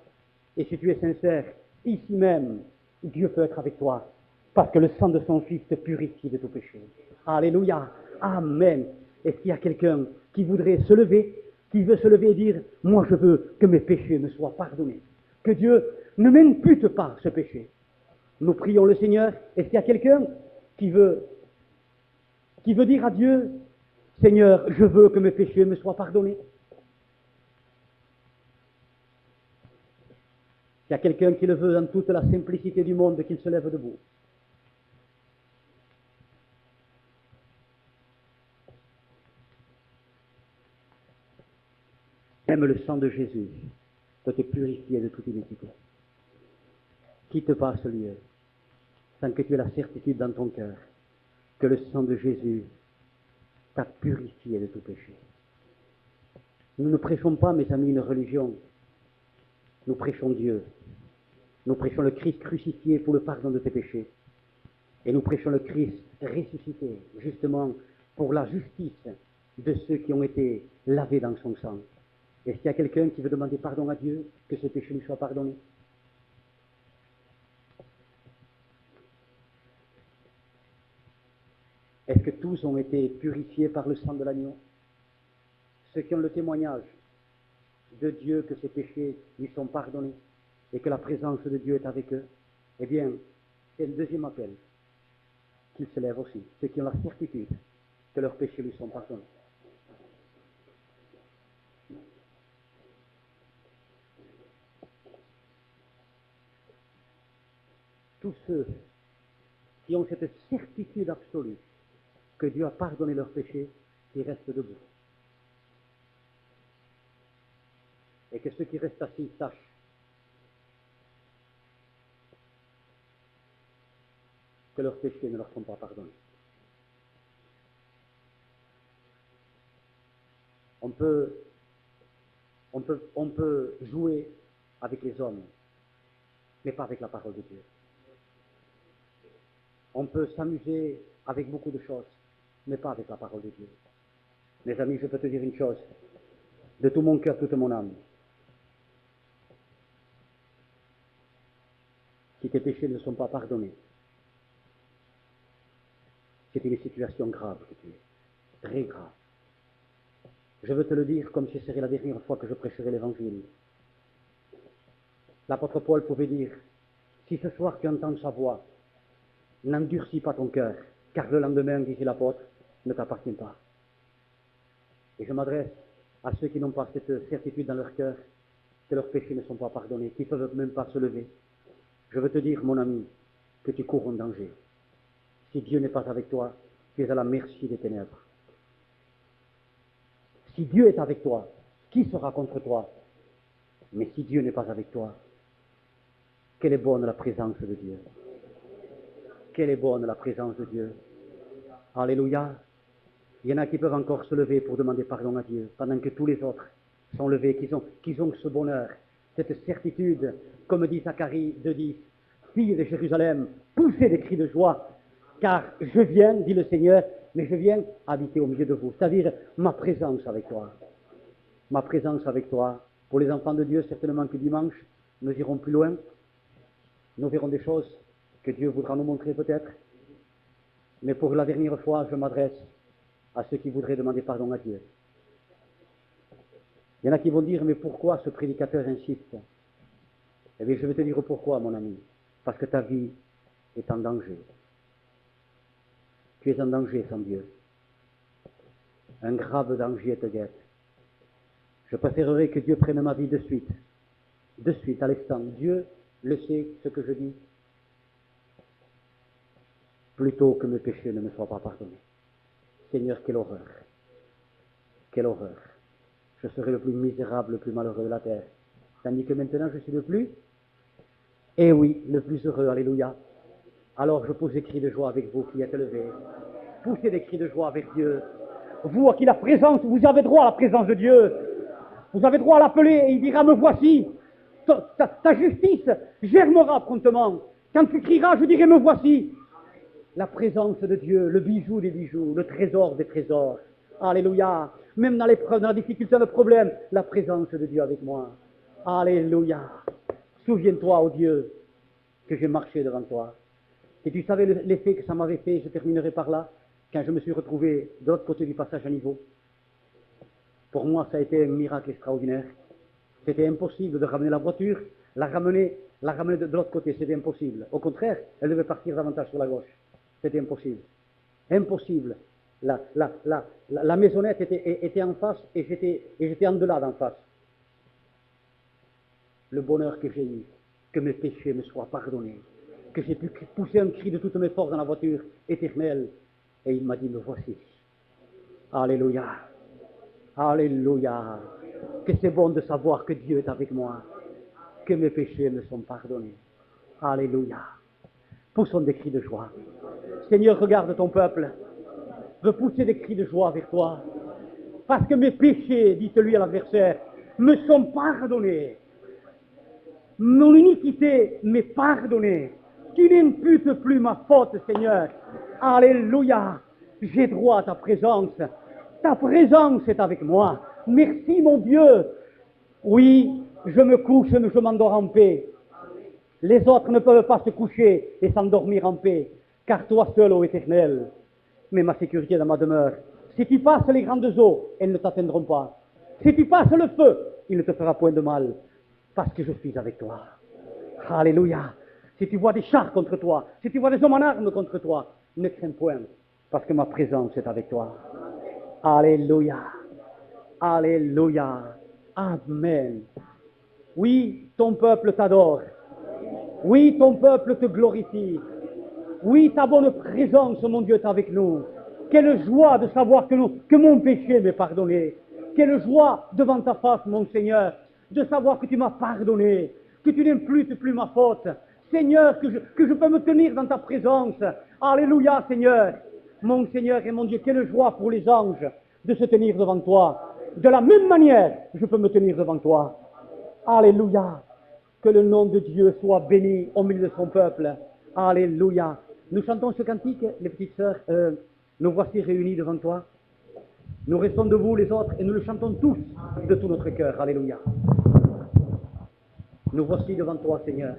Et si tu es sincère, ici même, Dieu peut être avec toi, parce que le sang de son Fils te purifie de tout péché. Alléluia. Amen. Est-ce qu'il y a quelqu'un qui voudrait se lever, qui veut se lever et dire, moi je veux que mes péchés me soient pardonnés, que Dieu ne m'impute pas ce péché. Nous prions le Seigneur. Est-ce qu'il y a quelqu'un qui veut dire à Dieu, Seigneur, je veux que mes péchés me soient pardonnés? Il y a quelqu'un qui le veut dans toute la simplicité du monde, qu'il se lève debout. Même le sang de Jésus peut te purifier de toute iniquité. Quitte pas ce lieu sans que tu aies la certitude dans ton cœur que le sang de Jésus t'a purifié de tout péché. Nous ne prêchons pas, mes amis, une religion. Nous prêchons Dieu. Nous prêchons le Christ crucifié pour le pardon de tes péchés. Et nous prêchons le Christ ressuscité, justement, pour la justice de ceux qui ont été lavés dans son sang. Est-ce qu'il y a quelqu'un qui veut demander pardon à Dieu, que ses péchés lui soient pardonnés? Est-ce que tous ont été purifiés par le sang de l'agneau? Ceux qui ont le témoignage de Dieu que ses péchés lui sont pardonnés et que la présence de Dieu est avec eux, eh bien, c'est le deuxième appel qu'ils se lèvent aussi. Ceux qui ont la certitude que leurs péchés lui sont pardonnés. Tous ceux qui ont cette certitude absolue que Dieu a pardonné leurs péchés, qui restent debout. Et que ceux qui restent assis sachent que leurs péchés ne leur sont pas pardonnés. On peut jouer avec les hommes, mais pas avec la parole de Dieu. On peut s'amuser avec beaucoup de choses, mais pas avec la parole de Dieu. Mes amis, je peux te dire une chose, de tout mon cœur, toute mon âme. si tes péchés ne sont pas pardonnés, c'est une situation grave que tu es, très grave. Je veux te le dire comme ce serait la dernière fois que je prêcherai l'Évangile. L'apôtre Paul pouvait dire, si ce soir tu entends sa voix, n'endurcis pas ton cœur, car le lendemain, disait l'apôtre, ne t'appartient pas. Et je m'adresse à ceux qui n'ont pas cette certitude dans leur cœur, que leurs péchés ne sont pas pardonnés, qui ne peuvent même pas se lever. Je veux te dire, mon ami, que tu cours en danger. Si Dieu n'est pas avec toi, tu es à la merci des ténèbres. Si Dieu est avec toi, qui sera contre toi? Mais si Dieu n'est pas avec toi, quelle est bonne la présence de Dieu. Quelle est bonne la présence de Dieu. Alléluia. Il y en a qui peuvent encore se lever pour demander pardon à Dieu, pendant que tous les autres sont levés, qu'ils ont ce bonheur, cette certitude, comme dit Zacharie 2:10, fille de Jérusalem, poussez des cris de joie, car je viens, dit le Seigneur, mais je viens habiter au milieu de vous, c'est-à-dire ma présence avec toi. Ma présence avec toi. Pour les enfants de Dieu, certainement que dimanche, nous irons plus loin, nous verrons des choses que Dieu voudra nous montrer peut-être, mais pour la dernière fois, je m'adresse à ceux qui voudraient demander pardon à Dieu. Il y en a qui vont dire, mais pourquoi ce prédicateur insiste? Eh bien, je vais te dire pourquoi, mon ami. Parce que ta vie est en danger. Tu es en danger sans Dieu. Un grave danger te guette. Je préférerais que Dieu prenne ma vie de suite, à l'instant. Dieu le sait ce que je dis, plutôt que mes péchés ne me soient pas pardonnés. Seigneur, quelle horreur. Quelle horreur. Je serai le plus misérable, le plus malheureux de la terre. Tandis que maintenant je suis le plus, eh oui, le plus heureux, alléluia. Alors je pousse des cris de joie avec vous qui êtes levés. Poussez des cris de joie avec Dieu. Vous à qui la présence, vous avez droit à la présence de Dieu. Vous avez droit à l'appeler et il dira, me voici. Ta justice germera promptement. Quand tu crieras, je dirai, me voici. La présence de Dieu, le bijou des bijoux, le trésor des trésors. Alléluia. Même dans l'épreuve, dans la difficulté, dans le problème, la présence de Dieu avec moi. Alléluia. Souviens-toi, ô Dieu, que j'ai marché devant toi. Et tu savais l'effet que ça m'avait fait, je terminerai par là, quand je me suis retrouvé de l'autre côté du passage à niveau. Pour moi, ça a été un miracle extraordinaire. C'était impossible de ramener la voiture, la ramener de l'autre côté, c'était impossible. Au contraire, elle devait partir davantage sur la gauche. C'était impossible. Impossible. La maisonnette était en face et j'étais en delà d'en face. Le bonheur que j'ai eu, que mes péchés me soient pardonnés, que j'ai pu pousser un cri de toutes mes forces dans la voiture éternelle. Et il m'a dit, me voici. Alléluia. Alléluia. Que c'est bon de savoir que Dieu est avec moi, que mes péchés me sont pardonnés. Alléluia. Poussons des cris de joie. Seigneur, regarde ton peuple. Veux pousser des cris de joie vers toi. Parce que mes péchés, dites-lui à l'adversaire, me sont pardonnés. Mon iniquité m'est pardonnée. Tu n'imputes plus ma faute, Seigneur. Alléluia. J'ai droit à ta présence. Ta présence est avec moi. Merci, mon Dieu. Oui, je me couche, je m'endors en paix. Les autres ne peuvent pas se coucher et s'endormir en paix, car toi seul, ô Éternel, mets ma sécurité dans ma demeure. Si tu passes les grandes eaux, elles ne t'atteindront pas. Si tu passes le feu, il ne te fera point de mal, parce que je suis avec toi. Alléluia. Si tu vois des chars contre toi, si tu vois des hommes en armes contre toi, ne crains point, parce que ma présence est avec toi. Alléluia. Alléluia. Amen. Oui, ton peuple t'adore. Oui, ton peuple te glorifie. Oui, ta bonne présence, mon Dieu, est avec nous. Quelle joie de savoir que mon péché m'est pardonné. Quelle joie devant ta face, mon Seigneur, de savoir que tu m'as pardonné, que tu n'imputes plus ma faute. Seigneur, que je peux me tenir dans ta présence. Alléluia, Seigneur. Mon Seigneur et mon Dieu, quelle joie pour les anges de se tenir devant toi. De la même manière, je peux me tenir devant toi. Alléluia. Que le nom de Dieu soit béni au milieu de son peuple. Alléluia. Nous chantons ce cantique, les petites sœurs. Nous voici réunis devant toi. Nous restons debout les autres et nous le chantons tous de tout notre cœur. Alléluia. Nous voici devant toi, Seigneur.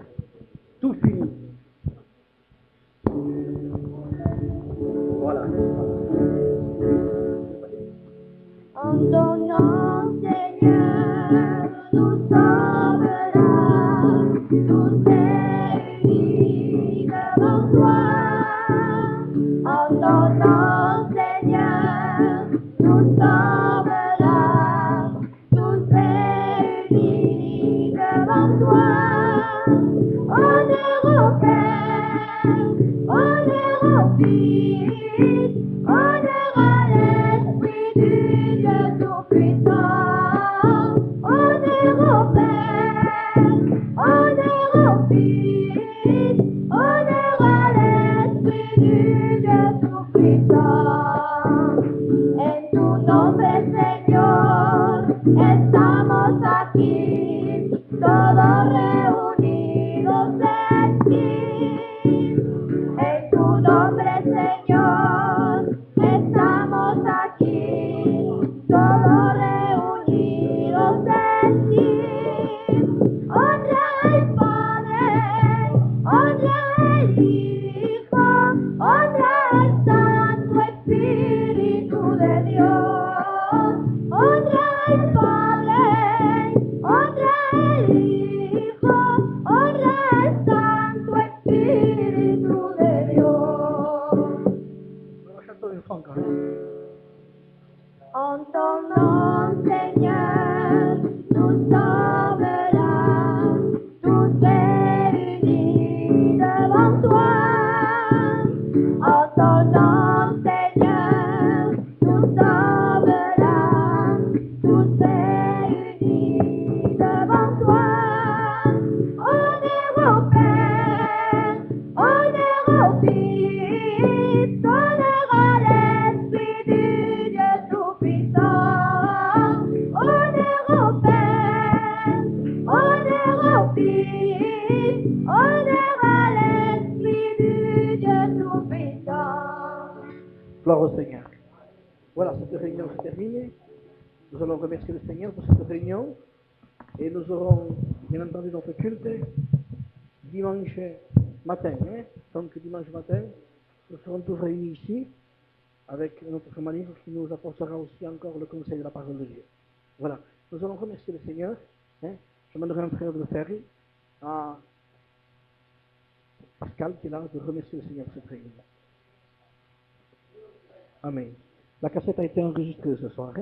tout fini. Voilà. En ton nom, Seigneur, nous sommes là, tous réunis devant toi. En ton nom, Seigneur, nous sommes là, tous réunis devant toi. Honneur au Père, honneur au Fils, honneur à l'Esprit du Dieu Tout-Puissant. Honneur au Père, honneur au Fils, honneur à l'Esprit du Dieu Tout-Puissant. En tu nombre, Señor, estamos aquí, todos reunidos aquí. En tu nombre, Señor, estamos aquí, todos reunidos en ti. Honra al Padre, honra al Hijo, honra al Santo Espíritu de Dios. Honra al Padre, honra al Hijo, honra al Santo Espíritu de Dios. En ton nom, Seigneur, nous sommes là, tous réunis devant toi. En ton nom, Seigneur, nous sommes là, tous réunis devant toi. Honneur au Père, honneur au Fils, honneur à l'Esprit du Dieu Tout-Puissant. Honneur au Père, honneur au Fils, honneur à l'Esprit du Dieu Tout-Puissant. Gloire au Seigneur. Voilà, cette réunion se termine. Nous allons remercier le Seigneur pour cette réunion. Et nous aurons, bien entendu, notre culte dimanche matin. Donc, dimanche matin, nous serons tous réunis ici avec notre frère Manifre qui nous apportera aussi encore le conseil de la parole de Dieu. Voilà, nous allons remercier le Seigneur. Je demanderai à un frère de le faire, à Pascal qui est là, de remercier le Seigneur pour cette réunion. Amen. La cassette a été enregistrée ce soir.